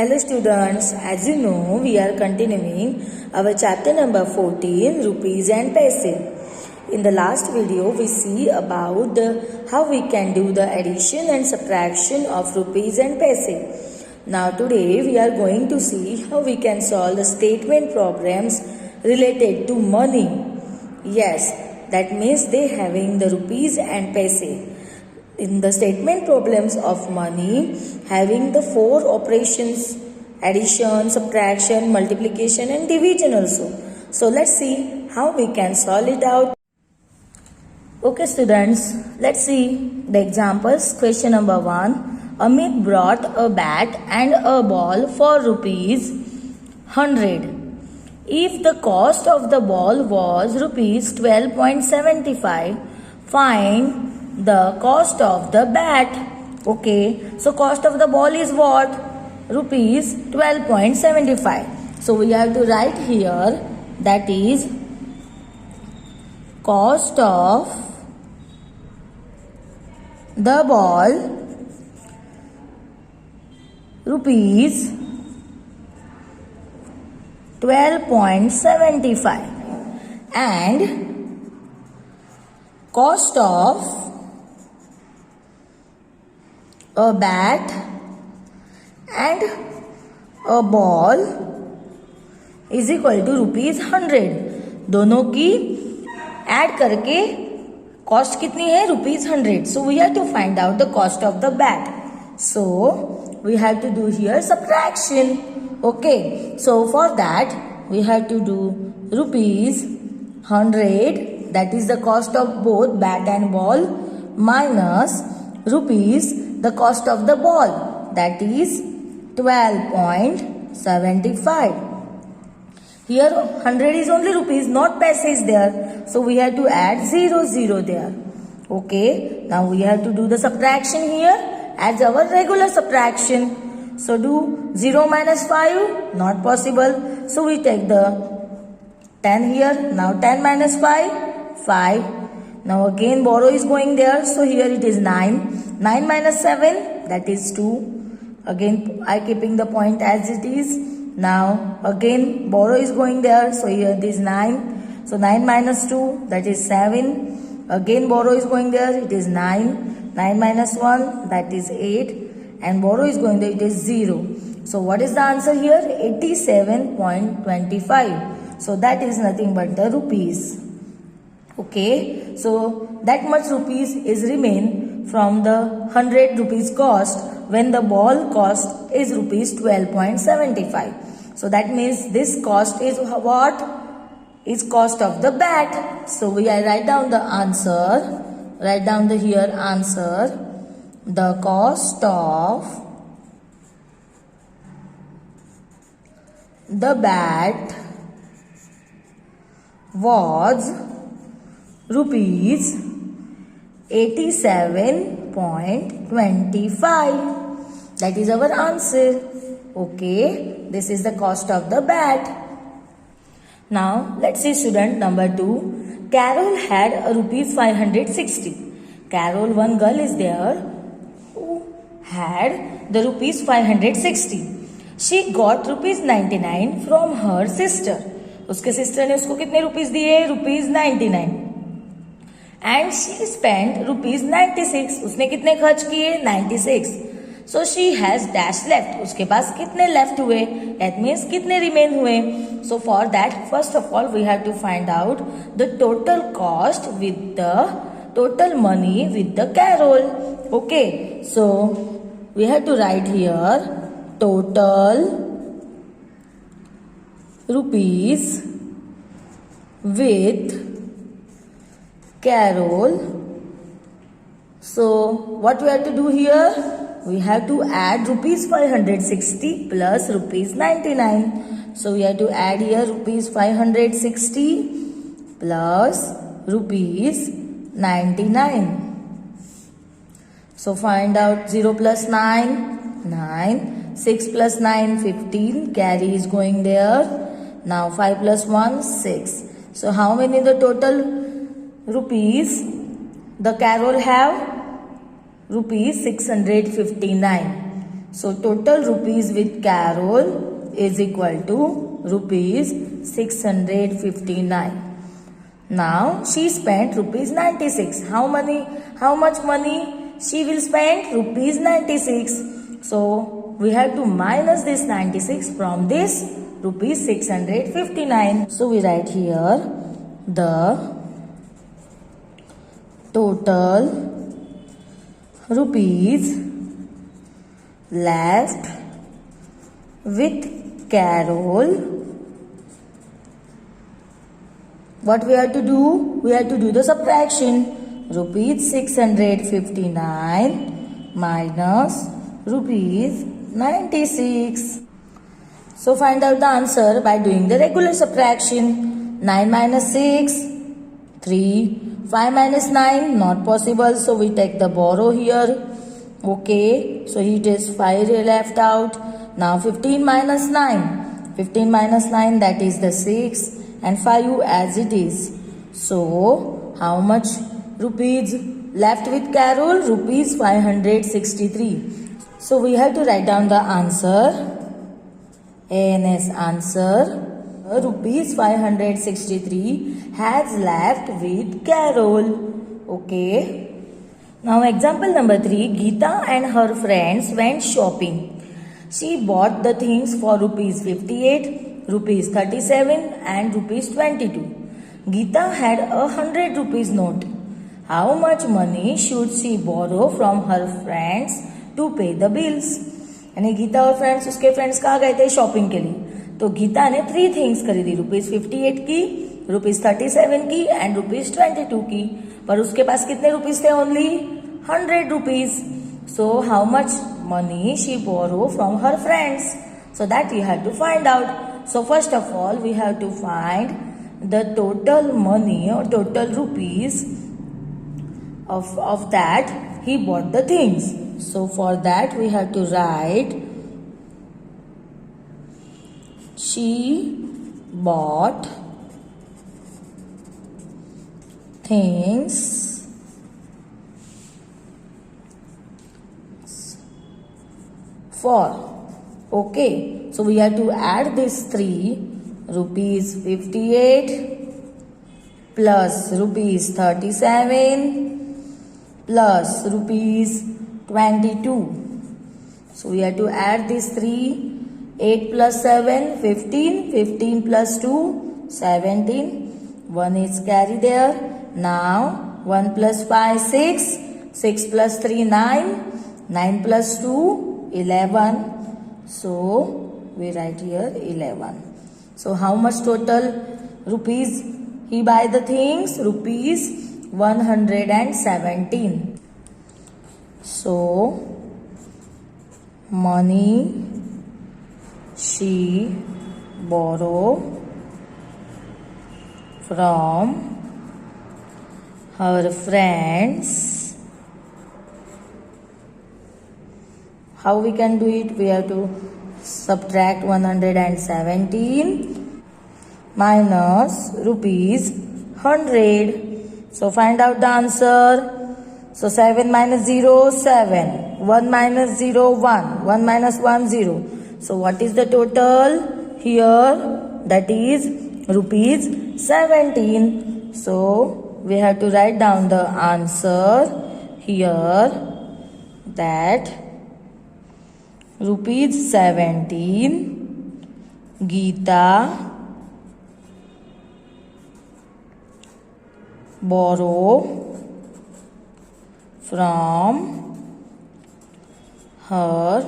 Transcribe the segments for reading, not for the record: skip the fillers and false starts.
Hello students, as you know, we are continuing our chapter number 14, Rupees and Paise. In the last video, we see about how we can do the addition and subtraction of rupees and paise. Now today, we are going to see how we can solve the statement problems related to money. Yes, that means they having the rupees and paise. In the statement problems of money, having the four operations: addition, subtraction, multiplication and division also. So let's see how we can solve it out. Okay students, let's see the examples. Question number 1. Amit brought a bat and a ball for rupees 100. If the cost of the ball was rupees 12.75, find the cost of the bat. Okay, so cost of the ball is what? Rupees 12.75. So we have to write here, that is cost of the ball rupees 12.75 and cost of a bat and a ball is equal to rupees 100. दोनों की add करके cost कितनी है? Rupees 100. So we have to find out the cost of the bat. So we have to do here subtraction. Okay, so for that we have to do rupees 100, that is the cost of both bat and ball, minus rupees the cost of the ball, that is 12.75. Here 100 is only rupees, not paise is there, so we have to add 0 there. Okay, now we have to do the subtraction here as our regular subtraction. So do 0 minus 5, not possible, so we take the 10 here. Now 10 minus 5, 5. Now again borrow is going there, so here it is 9. 9 minus 7, that is 2. Again I keeping the point as it is. Now again borrow is going there, so here it is 9. So 9 minus 2, that is 7. Again borrow is going there, it is 9. 9 minus 1, that is 8. And borrow is going there, it is 0. So what is the answer here? 87.25. So that is nothing but the rupees. Okay, so that much rupees is remain from the 100 rupees cost when the ball cost is rupees 12.75. So that means this cost is what? Is cost of the bat. So we write down the answer. Write down the here answer. The cost of the bat was rupees 87.25. That is our answer. Okay, this is the cost of the bat. Now let's see student number 2. Carol had a rupees 560. Carol, one girl is there who had the rupees 560. She got rupees 99 from her sister. उसके sister ने उसको कितने rupees दिए? Rupees 99. And she spend rupees 96. उसने कितने खर्च किए? 96. So she has dash left. उसके पास कितने लेफ्ट हुए? दैट मीन्स कितने रिमेन हुए? So for that first of all we have to find out the total cost with the total money with the Carol. Okay, so we have to write here total rupees with Carol. So what we have to do here? We have to add rupees 560 plus rupees 99. So we have to add here rupees 560 plus rupees 99. So find out 0 plus 9, 9. 6 plus 9, 15. Carry is going there. Now 5 plus 1, 6. So how many the total rupees the Carol have? rupees 659. So total rupees with Carol is equal to rupees 659. Now she spent rupees 96. How much money she will spend? Rupees 96. So we have to minus this 96 from this rupees 659. So we write here the total rupees left with Carol. What we have to do? We have to do the subtraction. Rupees 659 minus rupees 96. So find out the answer by doing the regular subtraction. 9 minus 6, 3. 5 minus 9, not possible. So we take the borrow here. Okay, so it is 5 left out. Now 15 minus 9. 15 minus 9, that is the 6. And 5 as it is. So how much rupees left with Carol? Rupees 563. So we have to write down the answer. ANS answer. Rupees 563 has left with Carol. Okay. Now example number 3. Geeta and her friends went shopping. She bought the things for rupees 58, rupees 37 and rupees 22. Geeta had a 100 rupees note. How much money should she borrow from her friends to pay the bills? यानी गीता और friends उसके friends कहाँ गए थे shopping के लिए. तो गीता ने 3 थिंग्स खरीदी. रुपीज 58 की, रुपीज 37 की एंड रुपीज 22 की. पर उसके पास कितने रुपीज थे? Only 100 rupees. So how much money she borrow from her friends? So that we have to find out. So first of all we have to find the total money और total rupees of that he bought the things. So for that we have to write she bought things for. Okay, so we have to add this 3, rupees 58 plus rupees 37 plus rupees 22. So we have to add these 3. 8 plus 7, 15. 15 plus 2, 17. 1 is carry there. Now 1 plus 5, 6. 6 plus 3, 9. 9 plus 2, 11. So we write here 11. So how much total rupees he buy the things? Rupees 117. So money she borrow from her friends. How we can do it? We have to subtract 117 minus rupees 100. So find out the answer. So 7 minus 0, 7. 1 minus 0, 1. 1 minus 1, 0. So what is the total here? That is rupees 17. So we have to write down the answer here, that rupees 17 Geeta borrow from her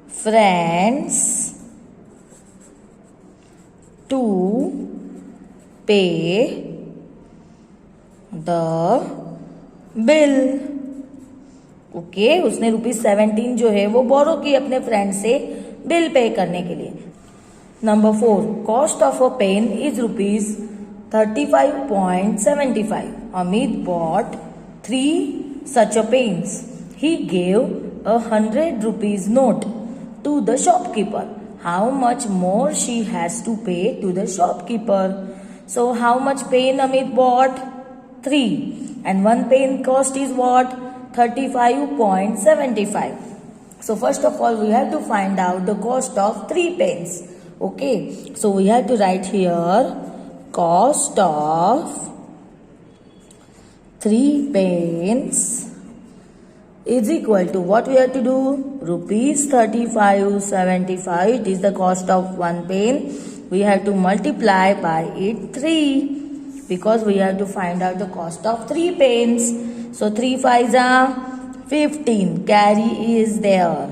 friends to pay the bill. Okay, उसने rupees 17 जो है वो बोरो की अपने friend से bill pay करने के लिए. Number 4. Cost of a pen is rupees 35.75. Amit bought 3 such a pens. He gave a 100 rupees note to the shopkeeper. How much more she has to pay to the shopkeeper? So how much pen Amit bought? 3. And one pen cost is what? 35.75. So first of all, we have to find out the cost of 3 pence. Okay, so we have to write here cost of 3 pence is equal to what we have to do? Rupees 35.75. It is the cost of 1 pen. We have to multiply by it 3 because we have to find out the cost of 3 pence. So 3 5s are 15. Carry is there.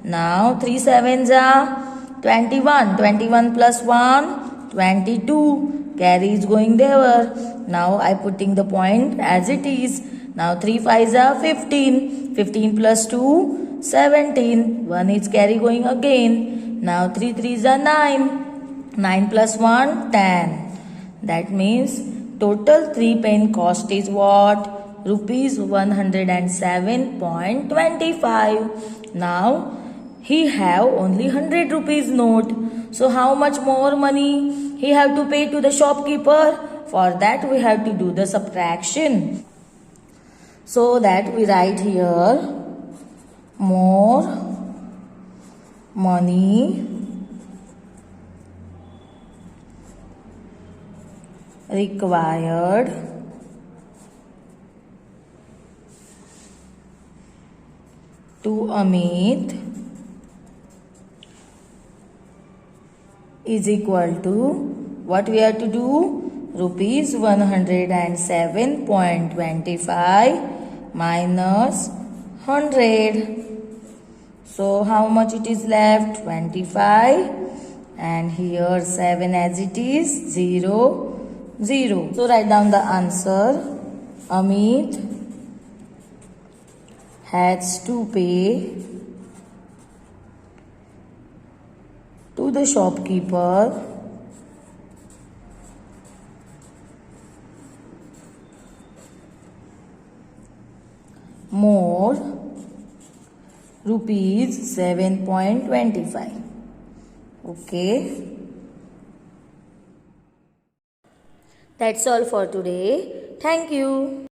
Now 3 7s are 21. 21 plus 1, 22. Carry is going there. Now I putting the point as it is. Now 3 5s are 15. 15 plus 2, 17. 1 is carry going again. Now 3 3s are 9. 9 plus 1, 10. That means total 3 pen cost is what? Rupees 107.25. Now he have only 100 rupees note. So how much more money he have to pay to the shopkeeper? For that we have to do the subtraction. So that we write here more money required to Amit is equal to what we have to do? Rupees 107.25 minus 100. So how much it is left? 25. And here 7 as it is, 0, 0. So write down the answer. Amit has to pay to the shopkeeper more rupees 7.25. Okay. That's all for today. Thank you.